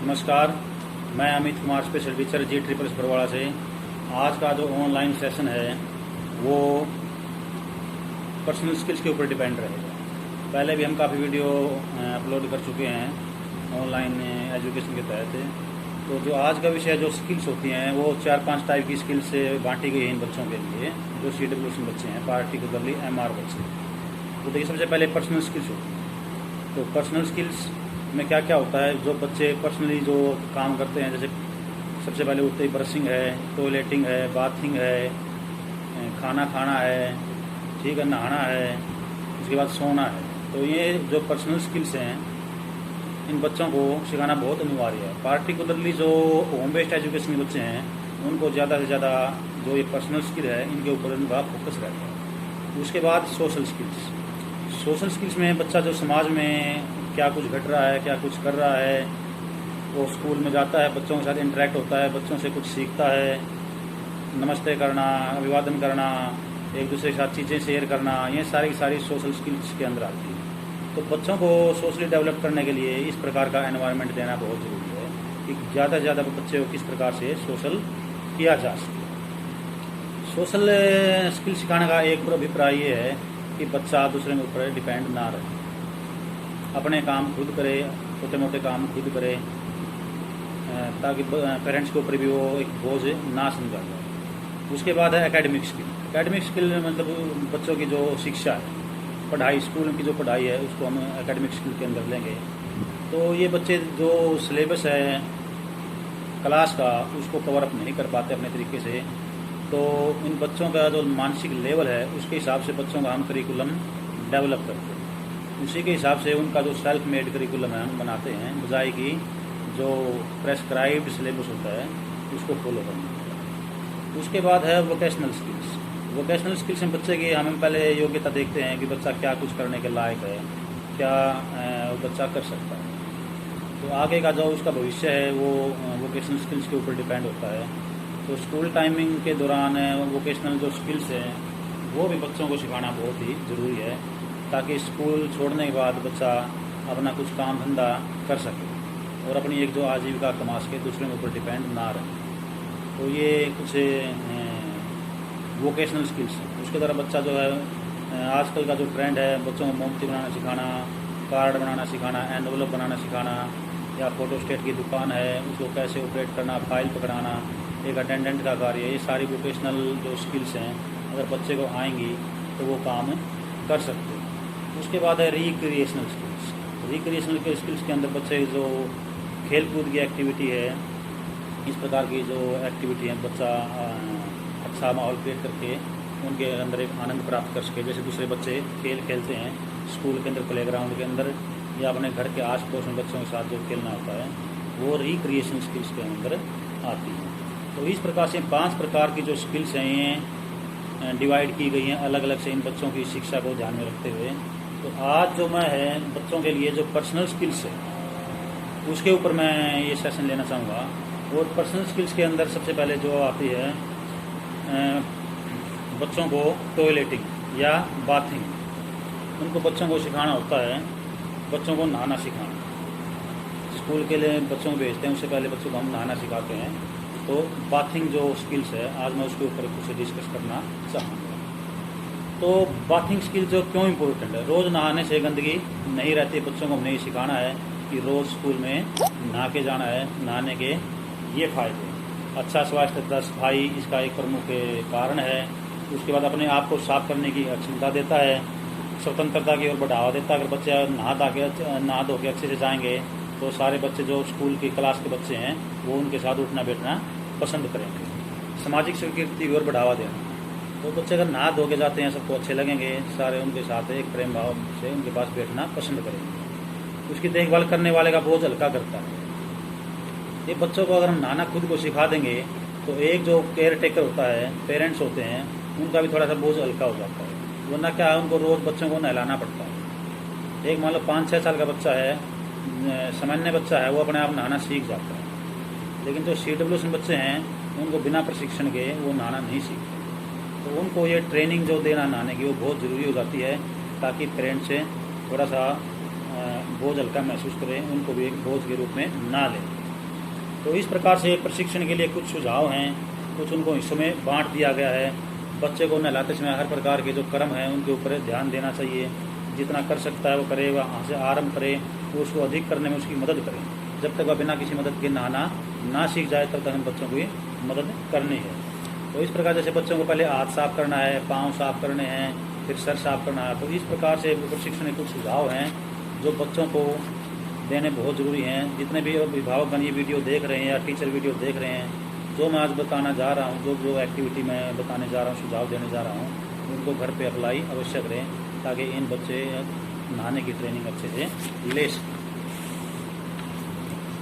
नमस्कार, मैं Amit Kumar, special teacher G-SSS Barwara से। आज का जो ऑनलाइन सेशन है वो पर्सनल स्किल्स के ऊपर डिपेंड रहेगा। पहले भी हम काफ़ी वीडियो अपलोड कर चुके हैं ऑनलाइन एजुकेशन के तहत। तो जो आज का विषय जो स्किल्स होती हैं वो 4-5 टाइप की स्किल्स से बांटी गई है इन बच्चों के लिए जो CWS बच्चे हैं, पार्टिकुलरली MR बच्चे। तो देखिए, सबसे पहले पर्सनल स्किल्स होती हैं। तो पर्सनल स्किल्स में क्या क्या होता है, जो बच्चे पर्सनली जो काम करते हैं, जैसे सबसे पहले उठते ही ब्रशिंग है, टॉयलेटिंग है, बाथिंग है, खाना खाना है, ठीक है, नहाना है, उसके बाद सोना है। तो ये जो पर्सनल स्किल्स हैं इन बच्चों को सिखाना बहुत अनिवार्य है। पार्टिकुलरली जो होम बेस्ड एजुकेशन के बच्चे हैं उनको ज़्यादा से ज़्यादा जो ये पर्सनल स्किल है इनके ऊपर उनका फोकस रहता है। उसके बाद सोशल स्किल्स में बच्चा जो समाज में क्या कुछ घट रहा है, क्या कुछ कर रहा है, वो स्कूल में जाता है, बच्चों के साथ इंटरेक्ट होता है, बच्चों से कुछ सीखता है, नमस्ते करना, अभिवादन करना, एक दूसरे के साथ चीज़ें शेयर करना, ये सारी सोशल स्किल्स के अंदर आती है। तो बच्चों को सोशली डेवलप करने के लिए इस प्रकार का एनवायरनमेंट देना बहुत ज़रूरी है कि ज़्यादा से ज़्यादा बच्चे को किस प्रकार से सोशल किया जा सके। सोशल स्किल सिखाने का एक अभिप्राय ये है कि बच्चा दूसरे के ऊपर डिपेंड ना रहे, अपने काम खुद करे, छोटे मोटे काम खुद करे, ताकि पेरेंट्स के ऊपर भी वो एक बोझ ना समझा जाए। उसके बाद है एकेडमिक स्किल मतलब बच्चों की जो शिक्षा है, पढ़ाई, स्कूल की जो पढ़ाई है उसको हम एकेडमिक स्किल के अंदर लेंगे। तो ये बच्चे जो सिलेबस है क्लास का उसको कवर अप नहीं कर पाते अपने तरीके से, तो इन बच्चों का जो मानसिक लेवल है उसके हिसाब से बच्चों का हम करिकुलम डेवलप करते हैं। उसी के हिसाब से उनका जो सेल्फ मेड करिकुलम है हम बनाते हैं, बजाय कि जो प्रेस्क्राइब्ड सिलेबस होता है उसको फॉलो करना। उसके बाद है वोकेशनल स्किल्स में बच्चे की हम पहले योग्यता देखते हैं कि बच्चा क्या कुछ करने के लायक है, क्या बच्चा कर सकता है। तो आगे का जो उसका भविष्य है वो वोकेशनल स्किल्स के ऊपर डिपेंड होता है। तो स्कूल टाइमिंग के दौरान वोकेशनल जो स्किल्स हैं वो भी बच्चों को सिखाना बहुत ही ज़रूरी है, ताकि स्कूल छोड़ने के बाद बच्चा अपना कुछ काम धंधा कर सके और अपनी एक जो आजीविका कमा सके, दूसरे के ऊपर डिपेंड ना रहे। तो ये कुछ वोकेशनल स्किल्स हैं। उसके द्वारा बच्चा जो है, आजकल का जो ट्रेंड है, बच्चों को मोमबत्ती बनाना सिखाना, कार्ड बनाना सिखाना, एनवलप बनाना सिखाना, या फोटोस्टेट की दुकान है उसको कैसे ऑपरेट करना, फाइल पकड़ाना, एक अटेंडेंट का कार्य, ये सारी वोकेशनल जो स्किल्स हैं अगर बच्चे को आएंगी तो वो काम कर सकते हैं। उसके बाद है रिक्रिएशनल स्किल्स के अंदर बच्चे जो खेल कूद की एक्टिविटी है, इस प्रकार की जो एक्टिविटी है बच्चा अच्छा माहौल क्रिएट करके उनके अंदर एक आनंद प्राप्त कर सके। जैसे दूसरे बच्चे खेल खेलते हैं स्कूल के अंदर, प्लेग्राउंड के अंदर, या अपने घर के आस पड़ोस में बच्चों के साथ जो खेलना होता है वो रिक्रिएशनल स्किल्स के अंदर आती है। तो इस प्रकार से 5 प्रकार की जो स्किल्स हैं ये डिवाइड की गई हैं अलग अलग से इन बच्चों की शिक्षा को ध्यान में रखते हुए। तो आज जो मैं है बच्चों के लिए जो पर्सनल स्किल्स है उसके ऊपर मैं ये सेशन लेना चाहूँगा। और पर्सनल स्किल्स के अंदर सबसे पहले जो आती है बच्चों को टॉयलेटिंग या बाथिंग, उनको बच्चों को सिखाना होता है, बच्चों को नहाना सिखाना। स्कूल के लिए बच्चों को भेजते हैं, उससे पहले बच्चों को हम नहाना सिखाते हैं। तो बाथिंग जो स्किल्स है आज मैं उसके ऊपर कुछ डिस्कस करना चाहूँगा। तो बाथिंग स्किल जो क्यों इम्पोर्टेंट है, रोज़ नहाने से गंदगी नहीं रहती। बच्चों को हमने ये सिखाना है कि रोज़ स्कूल में नहा के जाना है, नहाने के ये फ़ायदे। अच्छा स्वास्थ्य तथा सफाई इसका एक प्रमुख कारण है। उसके बाद अपने आप को साफ करने की क्षमता देता है, स्वतंत्रता की ओर बढ़ावा देता है। अगर बच्चे नहा धो के अच्छे से जाएंगे तो सारे बच्चे जो स्कूल की क्लास के बच्चे हैं वो उनके साथ उठना बैठना पसंद करेंगे। सामाजिक स्वीकृति की ओर बढ़ावा देना, तो बच्चे अगर नहा धो के जाते हैं सबको अच्छे लगेंगे, सारे उनके साथ एक प्रेम भाव से उनके पास बैठना पसंद करेंगे। उसकी देखभाल करने वाले का बोझ हल्का करता है। ये बच्चों को अगर हम नहाना खुद को सिखा देंगे तो एक जो केयर टेकर होता है, पेरेंट्स होते हैं, उनका भी थोड़ा सा बोझ हल्का हो जाता है। वरना क्या है, उनको रोज़ बच्चों को नहलाना पड़ता है। एक मान लो 5-6 साल का बच्चा है, सामान्य बच्चा है, वो अपने आप नहाना सीख जाता है। लेकिन जो CWS बच्चे हैं उनको बिना प्रशिक्षण के वो नहाना नहीं सीखते। तो उनको ये ट्रेनिंग जो देना नहाने की वो बहुत ज़रूरी हो जाती है, ताकि पेरेंट्स से थोड़ा सा बोझ हल्का महसूस करें, उनको भी एक बोझ के रूप में ना लें। तो इस प्रकार से प्रशिक्षण के लिए कुछ सुझाव हैं, कुछ उनको हिस्सों में बांट दिया गया है। बच्चे को नहलाते समय हर प्रकार के जो कर्म हैं उनके ऊपर ध्यान देना चाहिए। जितना कर सकता है वो करे, वहाँ से आरंभ करे, वो उसको अधिक करने में उसकी मदद करें। जब तक वह बिना किसी मदद के नहाना ना सीख जाए तब तक हम बच्चों की मदद करनी है। तो इस प्रकार जैसे बच्चों को पहले हाथ साफ करना है, पाँव साफ करने हैं, फिर सर साफ करना है। तो इस प्रकार से प्रशिक्षण के कुछ सुझाव हैं जो बच्चों को देने बहुत ज़रूरी हैं। जितने भी अभिभावक ये वीडियो देख रहे हैं या टीचर वीडियो देख रहे हैं, जो मैं आज बताना जा रहा हूँ, जो एक्टिविटी मैं बताने जा रहा हूँ, सुझाव देने जा रहा हूँ, उनको घर पे अप्लाई अवश्य करें ताकि इन बच्चे नहाने की ट्रेनिंग अच्छे से ले सकें।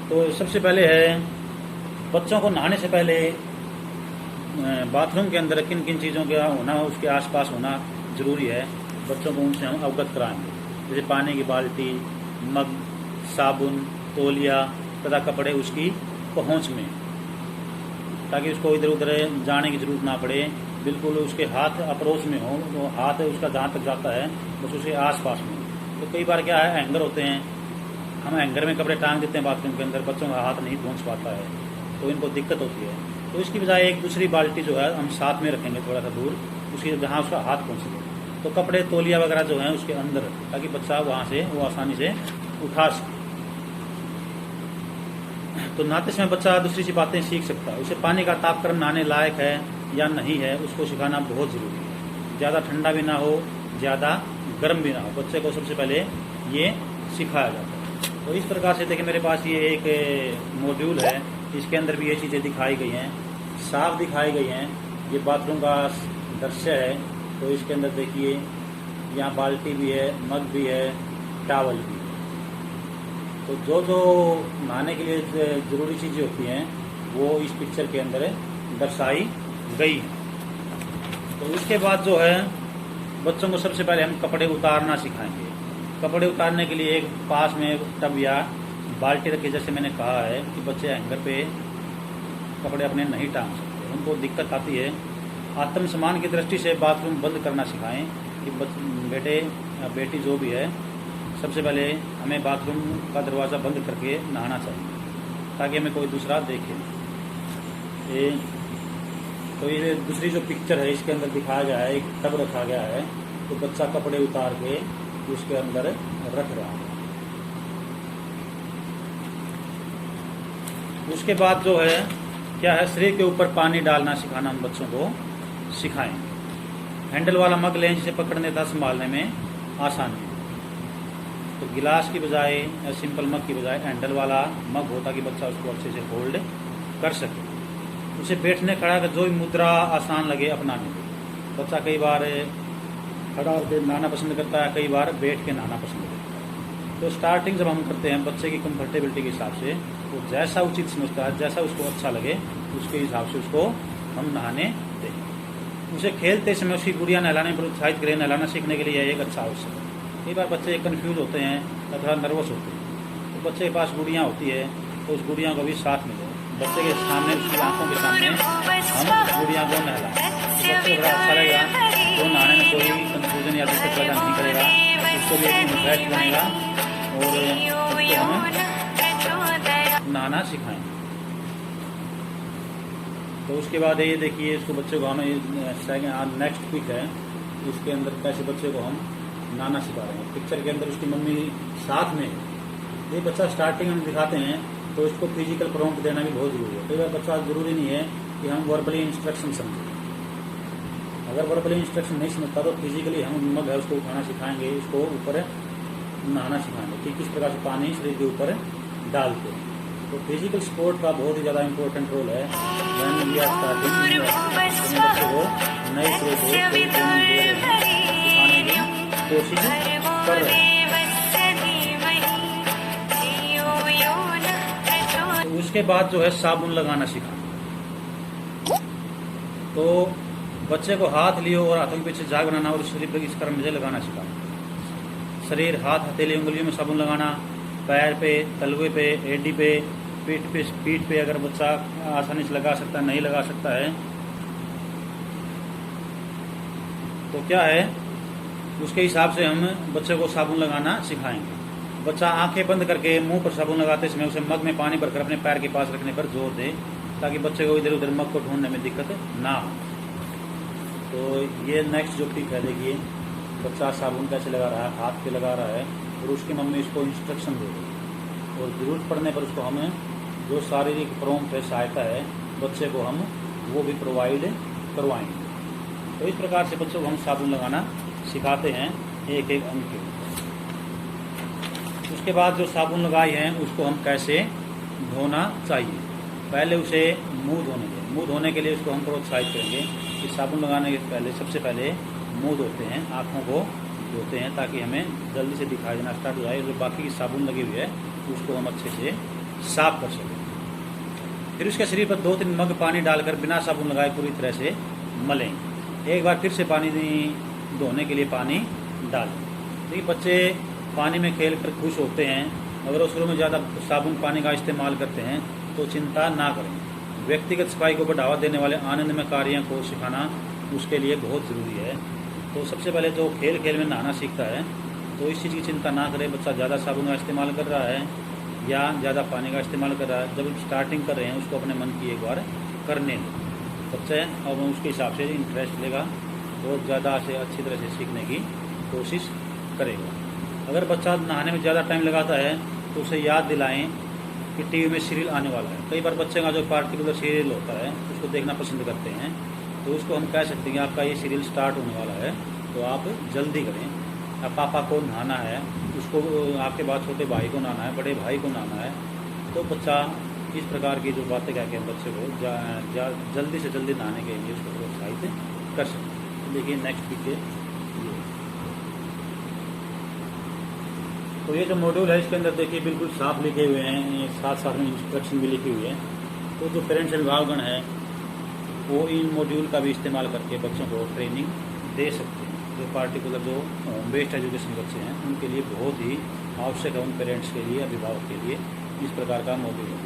तो सबसे पहले है बच्चों को नहाने से पहले बाथरूम के अंदर किन किन चीज़ों का होना, उसके आसपास होना ज़रूरी है। बच्चों को उनसे हम अवगत कराएंगे, जैसे पानी की बाल्टी, मग, साबुन, तौलिया तथा कपड़े उसकी पहुंच में, ताकि उसको इधर उधर जाने की जरूरत ना पड़े। बिल्कुल उसके हाथ अप्रोच में हो, वो हाथ उसका जहाँ तक जाता है बस उसके आसपास में। तो कई बार क्या है, हैंगर होते हैं, हम हैंगर में कपड़े टांग देते हैं बाथरूम के अंदर, बच्चों का हाथ नहीं पहुँच पाता है, तो इनको दिक्कत होती है। तो इसकी बजाय एक दूसरी बाल्टी जो है हम साथ में रखेंगे थोड़ा सा दूर, उसकी जहाँ उसका हाथ पहुँच सके। तो कपड़े, तौलिया वगैरह जो हैं उसके अंदर, ताकि बच्चा वहाँ से वो आसानी से उठा सके। तो नहाते समय बच्चा दूसरी सी बातें सीख सकता है। उसे पानी का तापक्रम नहाने लायक है या नहीं है उसको सिखाना बहुत ज़रूरी है। ज़्यादा ठंडा भी ना हो, ज़्यादा गर्म भी ना हो, बच्चे को सबसे पहले ये सिखाया जाता है। तो इस प्रकार से देखिए मेरे पास ये एक मॉड्यूल है, इसके अंदर भी ये चीज़ें दिखाई गई हैं, साफ दिखाई गई हैं। ये बाथरूम का दृश्य है, तो इसके अंदर देखिए यहाँ बाल्टी भी है, मग भी है, टावल भी है। तो जो जो नहाने के लिए ज़रूरी चीज़ें होती हैं वो इस पिक्चर के अंदर दर्शाई गई है। तो इसके बाद जो है बच्चों को सबसे पहले हम कपड़े उतारना सिखाएंगे। कपड़े उतारने के लिए एक पास में टब या बाल्टी रखे, जैसे मैंने कहा है कि बच्चे हैंगर पे कपड़े अपने नहीं टांग सकते, उनको दिक्कत आती है। आत्मसम्मान की दृष्टि से बाथरूम बंद करना सिखाएं कि बेटे या बेटी जो भी है, सबसे पहले हमें बाथरूम का दरवाज़ा बंद करके नहाना चाहिए ताकि हमें कोई दूसरा देखे। तो ये दूसरी जो पिक्चर है इसके अंदर दिखाया गया है, एक टब रखा गया है, तो बच्चा कपड़े उतार के उसके अंदर रख रहा है। उसके बाद जो है क्या है, शरीर के ऊपर पानी डालना सिखाना हम बच्चों को सिखाएं। हैंडल वाला मग लें जिसे पकड़ने तथा संभालने में आसानी। तो गिलास की बजाय या सिंपल मग की बजाय हैंडल वाला मग हो ताकि बच्चा उसको अच्छे से होल्ड कर सके। उसे बैठने खड़ा कर जो मुद्रा आसान लगे अपनाने को। बच्चा कई बार खड़ा होकर नहाना पसंद करता है, कई बार बैठ के नहाना पसंद करता है। तो स्टार्टिंग जब हम करते हैं बच्चे की कंफर्टेबिलिटी के हिसाब से, वो जैसा उचित समझता है, जैसा उसको अच्छा लगे उसके हिसाब से उसको हम नहाने दें। उसे खेलते समय उसकी गुड़िया नहलाने पर उत्साहित करें। नहलाना सीखने के लिए एक अच्छा अवसर है। कई बार बच्चे कन्फ्यूज होते हैं या थोड़ा नर्वस होते हैं, तो बच्चे के पास गुड़ियाँ होती है तो उस गुड़िया को भी साथ में दो। बच्चे के सामने, उसकी आंखों के सामने हम गुड़िया को नहलाएं, तो बच्चे को बड़ा अच्छा लगेगा। तो नहाने में कोई कन्फ्यूजन या दिक्कत पैदा नहीं करेगा, उसको भी एक इंटरेस्ट बनेगा और उसको हम नहाना सिखाएं। तो उसके बाद ये देखिए, इसको बच्चे को हम नेक्स्ट पिक है, इसके अंदर कैसे बच्चे को हम नहाना सिखा रहे हैं। पिक्चर के अंदर उसकी मम्मी साथ में है। ये बच्चा स्टार्टिंग में दिखाते हैं तो इसको फिजिकल प्रॉम्प्ट देना भी बहुत जरूरी है। कई बार बच्चा जरूरी नहीं है कि हम वर्बली इंस्ट्रक्शन समझें। अगर वर्बली इंस्ट्रक्शन नहीं समझता तो फिजिकली हम मग है उसको उठाना सिखाएंगे, उसको ऊपर नहाना सिखाएंगे कि किस प्रकार से पानी शरीर के ऊपर डालते हैं। तो फिजिकल सपोर्ट का बहुत ही ज़्यादा इम्पोर्टेंट रोल है। बच्चे को नए सिरे से सिखाने की कोशिश कर रहे हैं। तो उसके बाद जो है साबुन लगाना सिखाना। तो बच्चे को हाथ लियो और हाथों के पीछे झाग बनाना और शरीर पर इस क्रम में लगाना सिखाना। शरीर, हाथ, हथेली, उंगलियों में साबुन लगाना, पैर पे, तलवे पे, एडी पे, पीठ पे अगर बच्चा आसानी से लगा सकता है, नहीं लगा सकता है तो क्या है उसके हिसाब से हम बच्चे को साबुन लगाना सिखाएंगे। बच्चा आंखें बंद करके मुंह पर साबुन लगाते समय उसे मग में पानी भरकर अपने पैर के पास रखने पर जोर दे, ताकि बच्चे को इधर उधर मग को ढूंढने में दिक्कत ना हो। तो ये नेक्स्ट जो टिप है, देखिए बच्चा साबुन कैसे लगा रहा है, हाथ पे लगा रहा है और उसकी मम्मी इसको इंस्ट्रक्शन दे रही है, और ज़रूरत पड़ने पर उसको हमें जो शारीरिक प्रॉम्प्ट है, सहायता है बच्चे को, हम वो भी प्रोवाइड करवाएंगे। तो इस प्रकार से बच्चों को हम साबुन लगाना सिखाते हैं एक एक अंग के। उसके बाद जो साबुन लगाई है उसको हम कैसे धोना चाहिए, पहले उसे मुंह धोने दें। मुंह धोने के लिए उसको हम प्रोत्साहित करेंगे कि साबुन लगाने के पहले सबसे पहले मुंह धोते हैं, आँखों को धोते हैं, ताकि हमें जल्दी से दिखाई देना स्टार्ट हो जाए। जो बाकी की साबुन लगी हुई है उसको हम अच्छे से साफ कर सकें। फिर उसके शरीर पर 2-3 मग पानी डालकर बिना साबुन लगाए पूरी तरह से मलें। एक बार फिर से पानी धोने के लिए पानी डालें। देखिए बच्चे पानी में खेल कर खुश होते हैं, अगर वो शुरू में ज़्यादा साबुन पानी का इस्तेमाल करते हैं तो चिंता ना करें। व्यक्तिगत सफाई को बढ़ावा देने वाले आनंदमय कार्यों को सिखाना उसके लिए बहुत ज़रूरी है। तो सबसे पहले जो खेल खेल में नहाना सीखता है तो इस चीज़ की चिंता ना करें, बच्चा ज़्यादा साबुन का इस्तेमाल कर रहा है या ज़्यादा पानी का इस्तेमाल कर रहा है। जब स्टार्टिंग कर रहे हैं उसको अपने मन की एक बार करने दें बच्चे, अब उसके हिसाब से इंटरेस्ट लेगा, बहुत ज़्यादा से अच्छी तरह से सीखने की कोशिश करेगा। अगर बच्चा नहाने में ज़्यादा टाइम लगाता है तो उसे याद दिलाएं कि टीवी में सीरियल आने वाला है। कई बार बच्चे का जो पार्टिकुलर सीरियल होता है उसको देखना पसंद करते हैं, तो उसको हम कह सकते हैं कि आपका ये सीरियल स्टार्ट होने वाला है तो आप जल्दी करें। अब पापा को नहाना है, उसको आपके बाद छोटे भाई को नहाना है, बड़े भाई को नहाना है, तो बच्चा इस प्रकार की जो बातें कह के हम बच्चे को जल्दी से जल्दी नहाने के लिए उसको प्रोत्साहित कर सकते हैं। देखिए नेक्स्ट पिक्चर, तो ये जो मॉड्यूल है इसके अंदर देखिए बिल्कुल साफ लिखे हुए हैं, साथ साथ में इंस्ट्रक्शन भी लिखी हुई है। तो जो पेरेंट्स अभिभावकगण है वो इन मॉड्यूल का भी इस्तेमाल करके बच्चों को ट्रेनिंग दे सकते हैं। जो पार्टिकुलर जो होम बेस्ड एजुकेशन बच्चे हैं उनके लिए बहुत ही आवश्यक है, उन पेरेंट्स के लिए, अभिभावक के लिए इस प्रकार का मॉड्यूल है।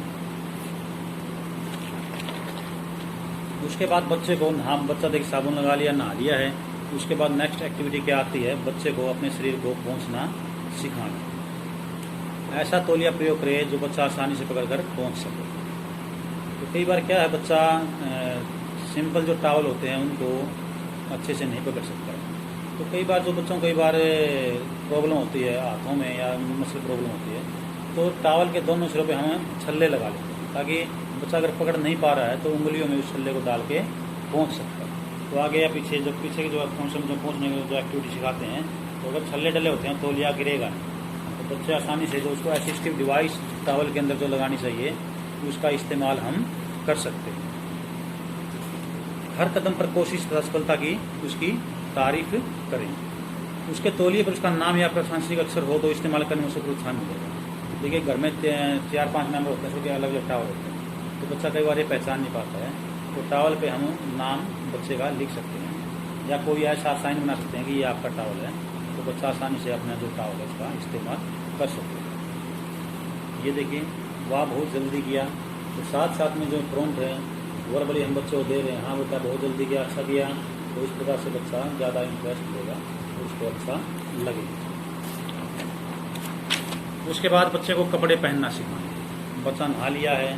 उसके बाद बच्चे को बच्चा देखिए साबुन लगा लिया, नहा लिया है, उसके बाद नेक्स्ट एक्टिविटी क्या आती है, बच्चे को अपने शरीर को पहुँचना सिखाना। ऐसा तौलिया प्रयोग करें जो बच्चा आसानी से पकड़कर पहुंच सके। तो कई बार क्या है, बच्चा सिंपल जो टॉवल होते हैं उनको अच्छे से नहीं पकड़ सकता है। तो कई बार जो बच्चों को कई बार प्रॉब्लम होती है हाथों में या मसल प्रॉब्लम होती है, तो टॉवल के दोनों सिरों पे हम छल्ले लगा लेते हैं, ताकि बच्चा अगर पकड़ नहीं पा रहा है तो उंगलियों में उस छल्ले को डाल के पहुँच सकता है। तो आगे या पीछे के जो फंक्शन जो पहुँचने की जो एक्टिविटी सिखाते हैं, तो अगर छल्ले डले होते हैं तौलिया गिरेगा नहीं, तो बच्चे आसानी से जो उसको असिस्टिव डिवाइस टॉवल के अंदर जो लगानी चाहिए उसका इस्तेमाल हम कर सकते हैं। हर कदम पर कोशिश तथा सफलता की उसकी तारीफ करें। उसके तौलिए पर उसका नाम या प्रशंसनीय अक्षर हो तो इस्तेमाल करने में उसे प्रोत्साहन मिलेगा। देखिए घर में 4-5 मेंबर होते हैं, सबके अलग अलग टॉवल होते हैं, तो बच्चा कई बार ये पहचान नहीं पाता है, तो टॉवल पे हम नाम बच्चे का लिख सकते हैं या कोई ऐसा साइन बना सकते हैं कि ये आपका टॉवल है, तो बच्चा आसानी से अपना जो टॉवल है उसका इस्तेमाल कर सकते हैं। ये देखिए वाह बहुत जल्दी किया, तो साथ साथ में जो प्रॉम्प्ट है वर्बली हम बच्चों को दे रहे हैं, हाँ बेटा बहुत जल्दी किया, अच्छा किया, तो इस प्रकार से बच्चा ज़्यादा इंटरेस्ट लेगा, उसको अच्छा लगेगा। उसके बाद बच्चे को कपड़े पहनना सिखाएं। बच्चा नहा लिया है,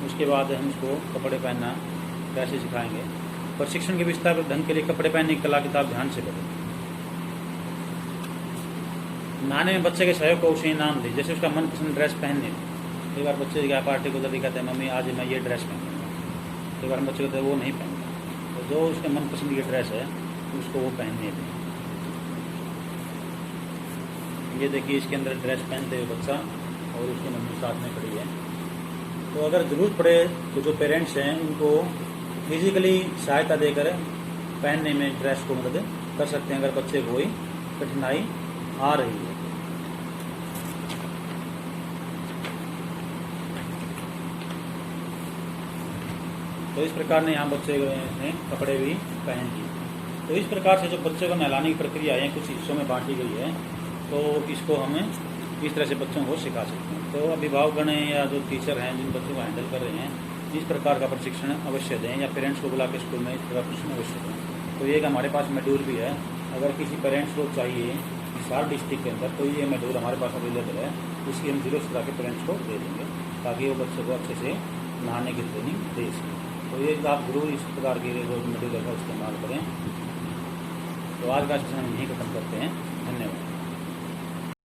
उसके बाद हम उसको कपड़े पहनना कैसे सिखाएंगे। प्रशिक्षण के विस्तार ढंग के लिए कपड़े पहनने की कला किताब ध्यान से पढ़ें। नहाने में बच्चे के सहयोग को उसे इनाम दें, जैसे उसका मनपसंद ड्रेस पहनने। कई बार बच्चे क्या पार्टी को जल्दी कहते हैं मम्मी आज मैं ये ड्रेस पहनूंगा, कई बार बच्चे कहते हैं वो नहीं पहनता, तो जो उसके मनपसंद की ड्रेस है उसको वो पहनने दें। ये देखिए इसके अंदर ड्रेस पहनते हुए बच्चा और उसकी मम्मी साथ में खड़ी है। तो अगर ज़रूरत पड़े तो जो पेरेंट्स हैं उनको फिजिकली सहायता देकर पहनने में ड्रेस को मदद कर सकते हैं, अगर बच्चे को कोई कठिनाई आ रही है। तो इस प्रकार ने यहाँ बच्चे ने कपड़े भी पहन लिए। तो इस प्रकार से जो बच्चे को नहलाने की प्रक्रिया है कुछ हिस्सों में बांटी गई है, तो इसको हमें इस तरह से बच्चों को सिखा सकते हैं। तो अभिभावकगण या जो टीचर हैं जिन बच्चों को हैंडल कर रहे हैं, इस प्रकार का प्रशिक्षण अवश्य दें, या पेरेंट्स को बुला के स्कूल में इस तरह प्रशिक्षण अवश्य दें। तो ये हमारे पास मॉड्यूल भी है, अगर किसी पेरेंट्स को चाहिए हिसार डिस्ट्रिक्ट के अंदर कोई ये मॉड्यूल हमारे पास अवेलेबल है, उसकी हम 0 से करा के पेरेंट्स को दे देंगे ताकि वो बच्चे को अच्छे से नहाने की ट्रेनिंग दे सकें। तो ये आप जरूर इस प्रकार के जो मॉड्यूल का इस्तेमाल करें। तो आज का सेशन हम यहीं खत्म करते हैं। धन्यवाद।